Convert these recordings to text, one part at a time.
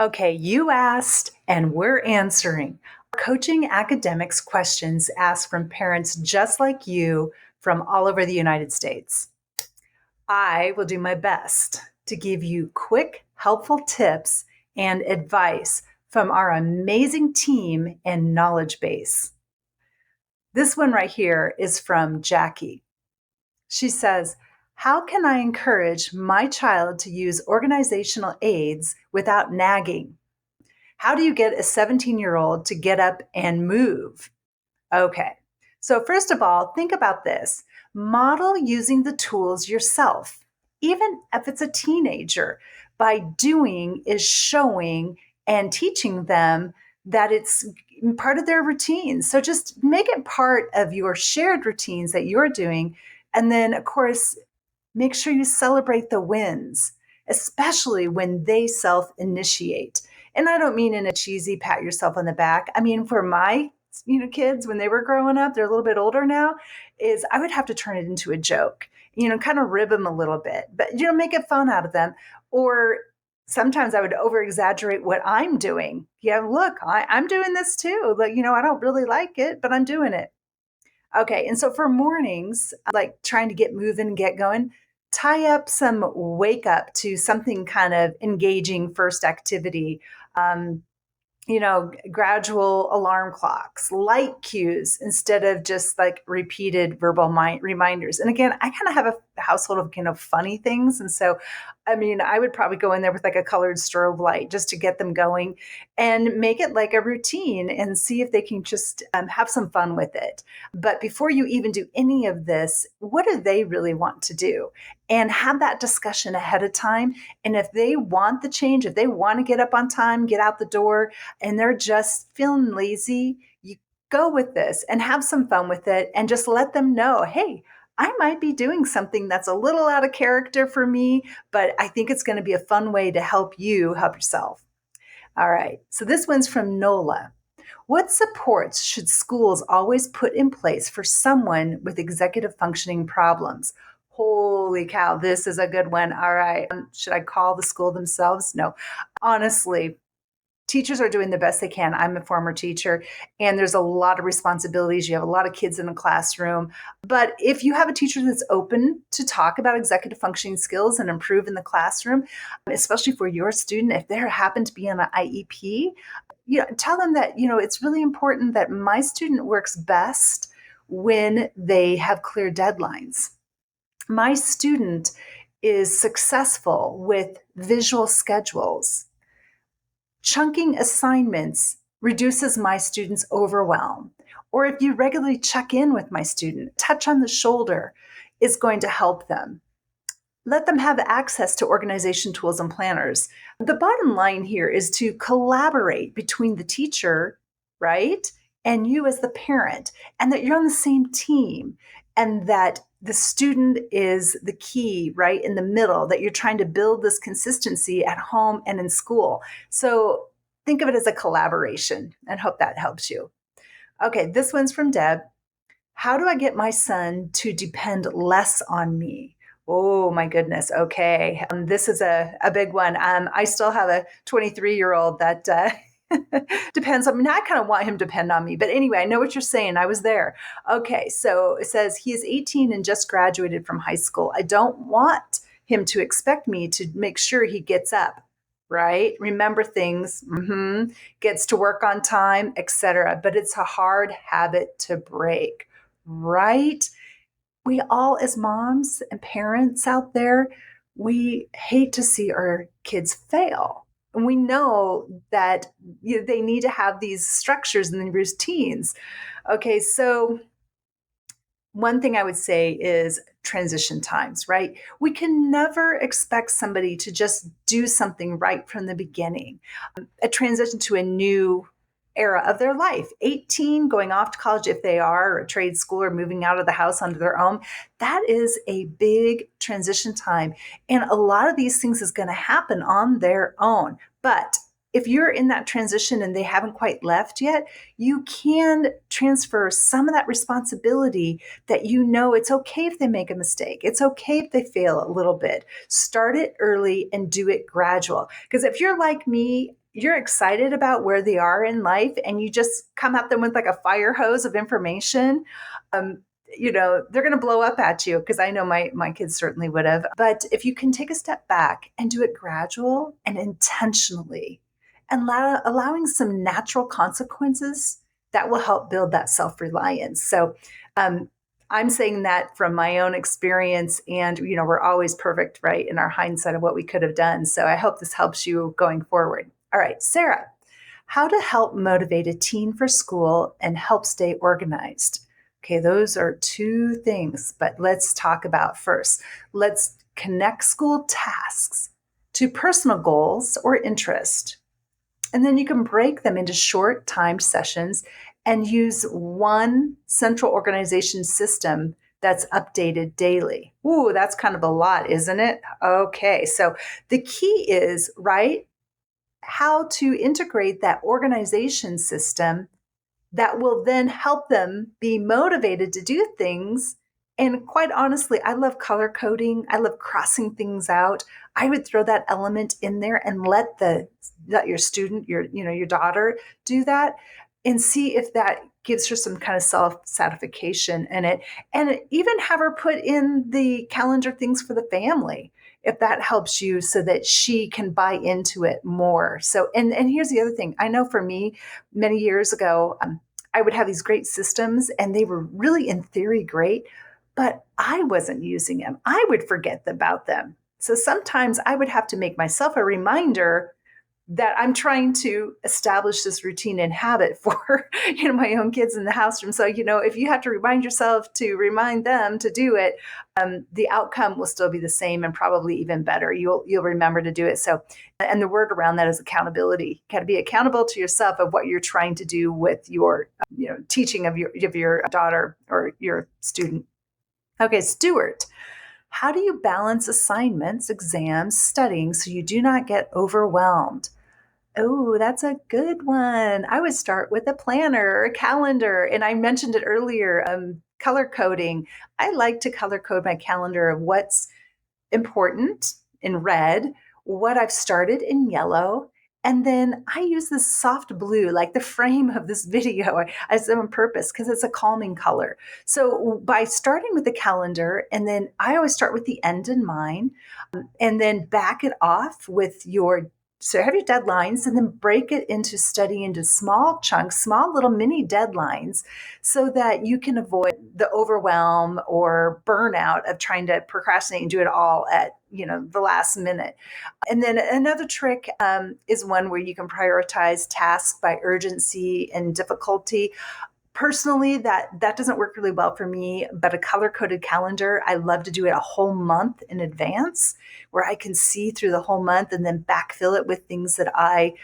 Okay, you asked and we're answering. Coaching academics questions asked from parents just like you from all over the United States. I will do my best to give you quick, helpful tips and advice from our amazing team and knowledge base. This one right here is from Jackie. She says, how can I encourage my child to use organizational aids without nagging? How do you get a 17-year-old to get up and move? Okay. So, first of all, think about this. Model using the tools yourself, even if it's a teenager. By doing is showing and teaching them that it's part of their routine. So, just make it part of your shared routines that you're doing. And then, of course, make sure you celebrate the wins, especially when they self initiate. And I don't mean in a cheesy pat yourself on the back. I mean, for my kids when they were growing up, they're a little bit older now, is I would have to turn it into a joke, kind of rib them a little bit, but, make it fun out of them. Or sometimes I would over exaggerate what I'm doing. Yeah, look, I'm doing this too. Like, I don't really like it, but I'm doing it. Okay. And so for mornings, like trying to get moving, get going, tie up some wake up to something kind of engaging first activity. Um, gradual alarm clocks, light cues instead of just like repeated verbal reminders. And again, I kind of have a household of funny things. And so, I mean, I would probably go in there with like a colored strobe light just to get them going and make it like a routine and see if they can just have some fun with it. But before you even do any of this, what do they really want to do? And have that discussion ahead of time. And if they want the change, if they want to get up on time, get out the door, and they're just feeling lazy, you go with this and have some fun with it and just let them know, hey, I might be doing something that's a little out of character for me, but I think it's going to be a fun way to help you help yourself. All right. So this one's from Nola. What supports should schools always put in place for someone with executive functioning problems? Holy cow, this is a good one. All right. Should I call the school themselves? No. Honestly, teachers are doing the best they can. I'm a former teacher, and there's a lot of responsibilities. You have a lot of kids in a classroom. But if you have a teacher that's open to talk about executive functioning skills and improve in the classroom, especially for your student, if they happen to be on an IEP, tell them that, it's really important that my student works best when they have clear deadlines. My student is successful with visual schedules. Chunking assignments reduces my students' overwhelm. Or if you regularly check in with my student, touch on the shoulder is going to help them. Let them have access to organization tools and planners. The bottom line here is to collaborate between the teacher, right, and you as the parent, and that you're on the same team, and that the student is the key, right, in the middle, that you're trying to build this consistency at home and in school. So think of it as a collaboration and hope that helps you. Okay, this one's from Deb. How do I get my son to depend less on me? Oh my goodness. Okay. This is a big one. I still have a 23-year-old that depends on me. I kind of want him to depend on me. But anyway, I know what you're saying. I was there. Okay. So it says he is 18 and just graduated from high school. I don't want him to expect me to make sure he gets up, right? Remember things, gets to work on time, etc. But it's a hard habit to break, right? We all, as moms and parents out there, we hate to see our kids fail. And we know that they need to have these structures and routines. Okay, so one thing I would say is transition times, right? We can never expect somebody to just do something right from the beginning. A transition to a new era of their life, 18, going off to college if they are, or a trade school, or moving out of the house onto their own. That is a big transition time. And a lot of these things is going to happen on their own. But if you're in that transition and they haven't quite left yet, you can transfer some of that responsibility that it's okay if they make a mistake. It's okay if they fail a little bit. Start it early and do it gradual. Because if you're like me, you're excited about where they are in life and you just come at them with like a fire hose of information, um, they're going to blow up at you, because I know my kids certainly would have. But if you can take a step back and do it gradual and intentionally, and allowing some natural consequences, that will help build that self-reliance. So um, I'm saying that from my own experience, and we're always perfect, right, in our hindsight of what we could have done. So I hope this helps you going forward. All right, Sarah, how to help motivate a teen for school and help stay organized. Okay, those are two things, but let's talk about first. Let's connect school tasks to personal goals or interest. And then you can break them into short timed sessions and use one central organization system that's updated daily. Ooh, that's kind of a lot, isn't it? Okay, so the key is, right, how to integrate that organization system that will then help them be motivated to do things. And quite honestly, I love color coding. I love crossing things out. I would throw that element in there and let your student, your daughter, do that, and see if that gives her some kind of self satisfaction in it. And even have her put in the calendar things for the family, if that helps you, so that she can buy into it more. So, and here's the other thing. I know for me, many years ago, I would have these great systems and they were really, in theory, great, but I wasn't using them. I would forget about them. So sometimes I would have to make myself a reminder that I'm trying to establish this routine and habit for my own kids in the house room. So if you have to remind yourself to remind them to do it, the outcome will still be the same and probably even better. You'll remember to do it. So, and the word around that is accountability. You got to be accountable to yourself of what you're trying to do with your teaching of your daughter or your student. Okay, Stuart. How do you balance assignments, exams, studying so you do not get overwhelmed? Oh, that's a good one. I would start with a planner or a calendar. And I mentioned it earlier, color coding. I like to color code my calendar of what's important in red, what I've started in yellow. And then I use this soft blue, like the frame of this video, as on purpose, because it's a calming color. So by starting with the calendar, and then I always start with the end in mind, and then back it off with so have your deadlines, and then break it into study into small chunks, small little mini deadlines, so that you can avoid the overwhelm or burnout of trying to procrastinate and do it all at the last minute. And then another trick is one where you can prioritize tasks by urgency and difficulty. Personally, that doesn't work really well for me, but a color coded calendar, I love to do it a whole month in advance, where I can see through the whole month and then backfill it with things that I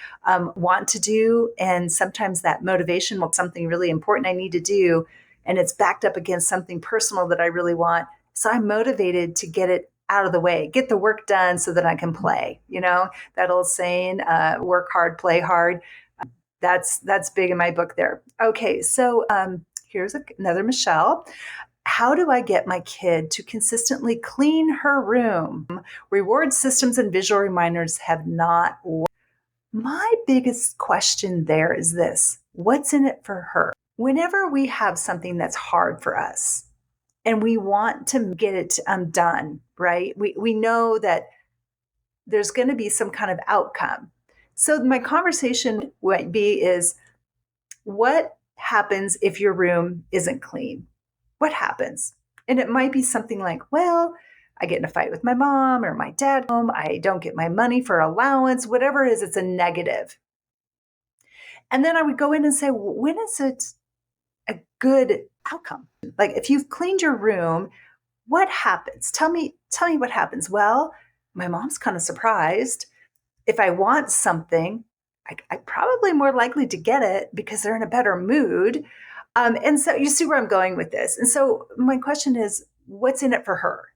want to do. And sometimes that motivation will be something really important I need to do, and it's backed up against something personal that I really want. So I'm motivated to get it out of the way, get the work done so that I can play. That old saying, work hard, play hard. That's big in my book there. Okay, so here's another Michelle. How do I get my kid to consistently clean her room? Reward systems and visual reminders have not worked. My biggest question there is this: what's in it for her? Whenever we have something that's hard for us and we want to get it done, right? We know that there's going to be some kind of outcome. So my conversation would be is, what happens if your room isn't clean? What happens? And it might be something like, well, I get in a fight with my mom or my dad home. I don't get my money for allowance, whatever it is, it's a negative. And then I would go in and say, well, when is it a good outcome? Like if you've cleaned your room, what happens? Tell me what happens. Well, my mom's kind of surprised. If I want something, I'm probably more likely to get it because they're in a better mood. And so you see where I'm going with this. And so my question is, what's in it for her?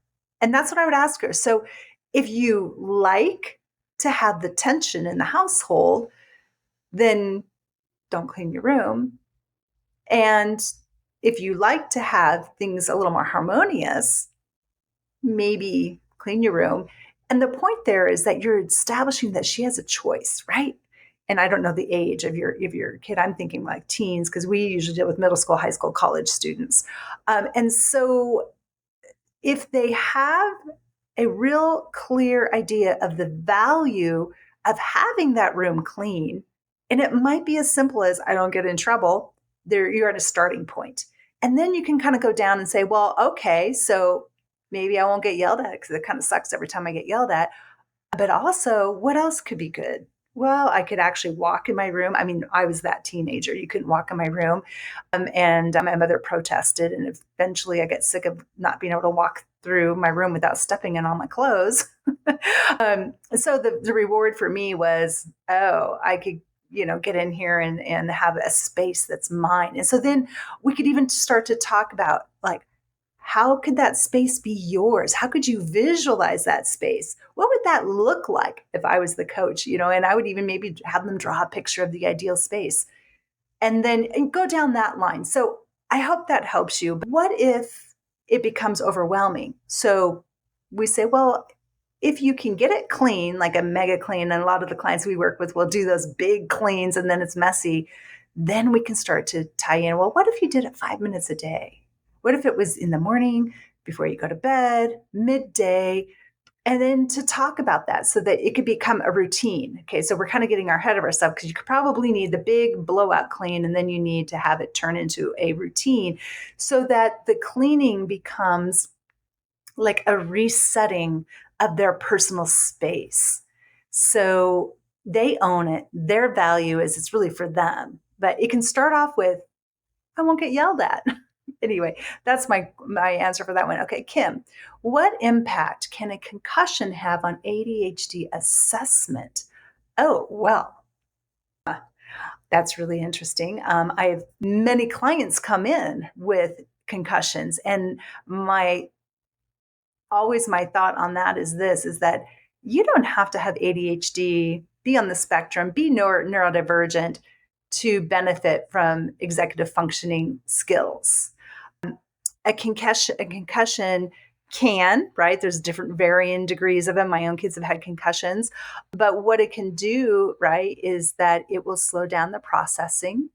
And that's what I would ask her. So if you like to have the tension in the household, then don't clean your room. And if you like to have things a little more harmonious, maybe clean your room. And the point there is that you're establishing that she has a choice, right? and I don't know the age of your kid. I'm thinking like teens because we usually deal with middle school, high school, college students. And so if they have a real clear idea of the value of having that room clean, and it might be as simple as I don't get in trouble, there you're at a starting point. And then you can kind of go down and say, well, okay, so maybe I won't get yelled at because it kind of sucks every time I get yelled at. But also, what else could be good? Well, I could actually walk in my room. I mean, I was that teenager. You couldn't walk in my room. And my mother protested. And eventually I got sick of not being able to walk through my room without stepping in all my clothes. So the reward for me was, oh, I could, get in here and have a space that's mine. And so then we could even start to talk about like, how could that space be yours? How could you visualize that space? What would that look like if I was the coach? And I would even maybe have them draw a picture of the ideal space and go down that line. So I hope that helps you. But what if it becomes overwhelming? So we say, well, if you can get it clean, like a mega clean, and a lot of the clients we work with will do those big cleans and then it's messy, then we can start to tie in, well, what if you did it 5 minutes a day? What if it was in the morning, before you go to bed, midday, and then to talk about that so that it could become a routine. Okay, so we're kind of getting ahead of ourselves because you could probably need the big blowout clean and then you need to have it turn into a routine so that the cleaning becomes like a resetting of their personal space. So they own it. Their value is it's really for them. But it can start off with, I won't get yelled at. Anyway, that's my answer for that one. Okay, Kim, what impact can a concussion have on ADHD assessment? Oh, well, that's really interesting. I have many clients come in with concussions, and my thought on that is this: is that you don't have to have ADHD, be on the spectrum, be neurodivergent to benefit from executive functioning skills. A concussion can, right? There's different varying degrees of them. My own kids have had concussions, but what it can do, right, is that it will slow down the processing.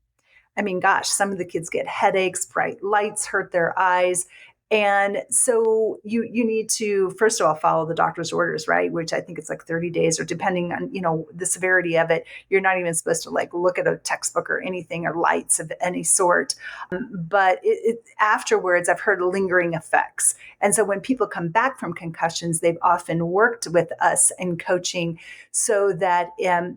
I mean, gosh, some of the kids get headaches, bright lights hurt their eyes. And so you need to first of all follow the doctor's orders, right? Which I think it's like 30 days, or depending on the severity of it, you're not even supposed to like look at a textbook or anything or lights of any sort. But afterwards, I've heard lingering effects, and so when people come back from concussions, they've often worked with us in coaching so that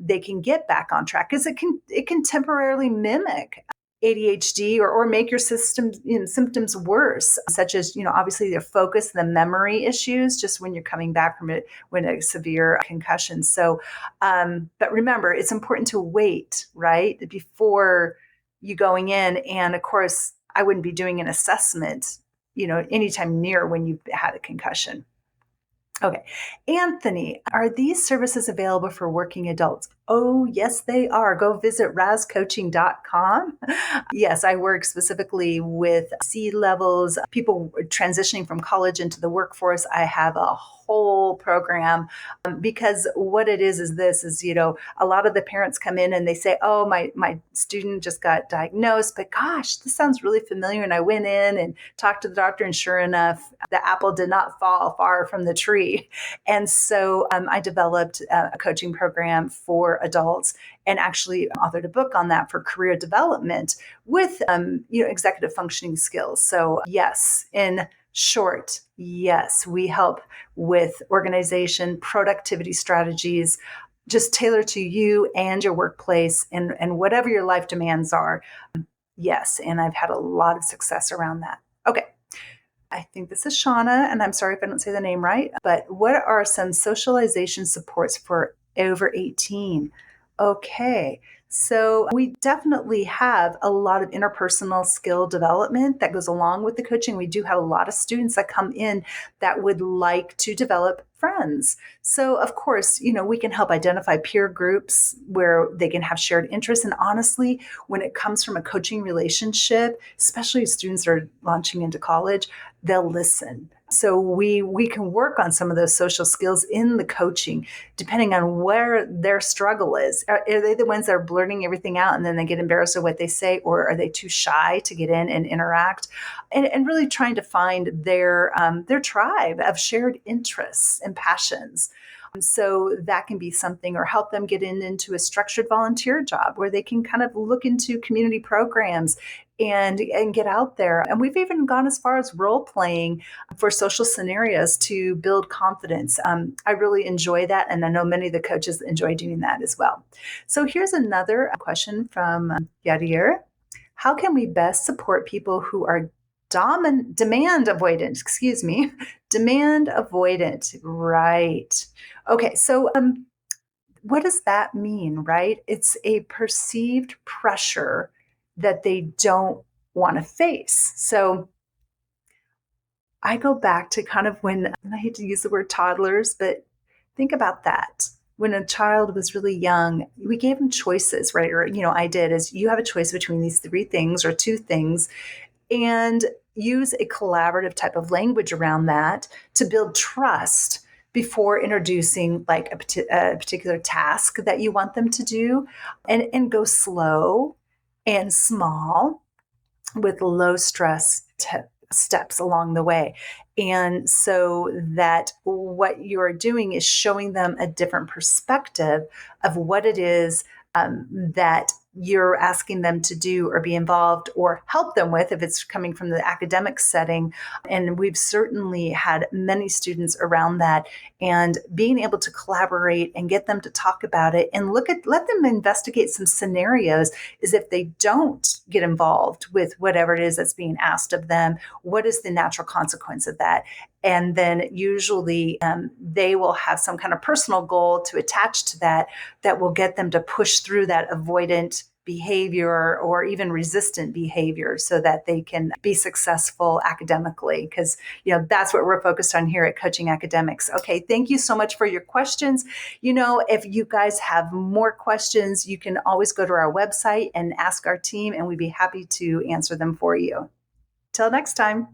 they can get back on track because it can temporarily mimic ADHD or make your symptoms worse, such as, obviously the focus, the memory issues, just when you're coming back from it, when a severe concussion. So, but remember, it's important to wait, right, before you going in. And of course, I wouldn't be doing an assessment, anytime near when you've had a concussion. Okay. Anthony, are these services available for working adults? Oh, yes, they are. Go visit razcoaching.com. Yes, I work specifically with C levels, people transitioning from college into the workforce. I have a whole program because what it is this is, a lot of the parents come in and they say, oh, my student just got diagnosed, but gosh, this sounds really familiar. And I went in and talked to the doctor, and sure enough, the apple did not fall far from the tree. And so I developed a coaching program for adults and actually authored a book on that for career development with executive functioning skills. So yes, in short, yes, we help with organization, productivity strategies, just tailored to you and your workplace and whatever your life demands are. Yes, and I've had a lot of success around that. Okay. I think this is Shauna, and I'm sorry if I don't say the name right, but what are some socialization supports for over 18? Okay, so we definitely have a lot of interpersonal skill development that goes along with the coaching. We do have a lot of students that come in that would like to develop friends. So, of course, we can help identify peer groups where they can have shared interests. And honestly, when it comes from a coaching relationship, especially students that are launching into college, they'll listen. So we can work on some of those social skills in the coaching, depending on where their struggle is. Are they the ones that are blurting everything out and then they get embarrassed of what they say, or are they too shy to get in and interact? And really trying to find their tribe of shared interests and passions. So that can be something, or help them get into a structured volunteer job where they can kind of look into community programs and get out there. And we've even gone as far as role playing for social scenarios to build confidence. I really enjoy that, and I know many of the coaches enjoy doing that as well. So here's another question from Yadir. How can we best support people who are demand avoidant? Excuse me, demand avoidant. Right. Okay. So what does that mean? Right? It's a perceived pressure that they don't want to face. So I go back to kind of when, and I hate to use the word toddlers, but think about that. When a child was really young, we gave them choices, right? Or, I did, is you have a choice between these three things or two things, and use a collaborative type of language around that to build trust before introducing like a particular task that you want them to do, and go slow and small with low stress steps along the way. And so that what you're doing is showing them a different perspective of what it is that you're asking them to do or be involved or help them with if it's coming from the academic setting. And we've certainly had many students around that, and being able to collaborate and get them to talk about it and let them investigate some scenarios, is if they don't get involved with whatever it is that's being asked of them, what is the natural consequence of that? And then usually they will have some kind of personal goal to attach to that, that will get them to push through that avoidant behavior or even resistant behavior so that they can be successful academically, because that's what we're focused on here at Coaching Academics. Okay, thank you so much for your questions. If you guys have more questions, you can always go to our website and ask our team, and we'd be happy to answer them for you. Till next time.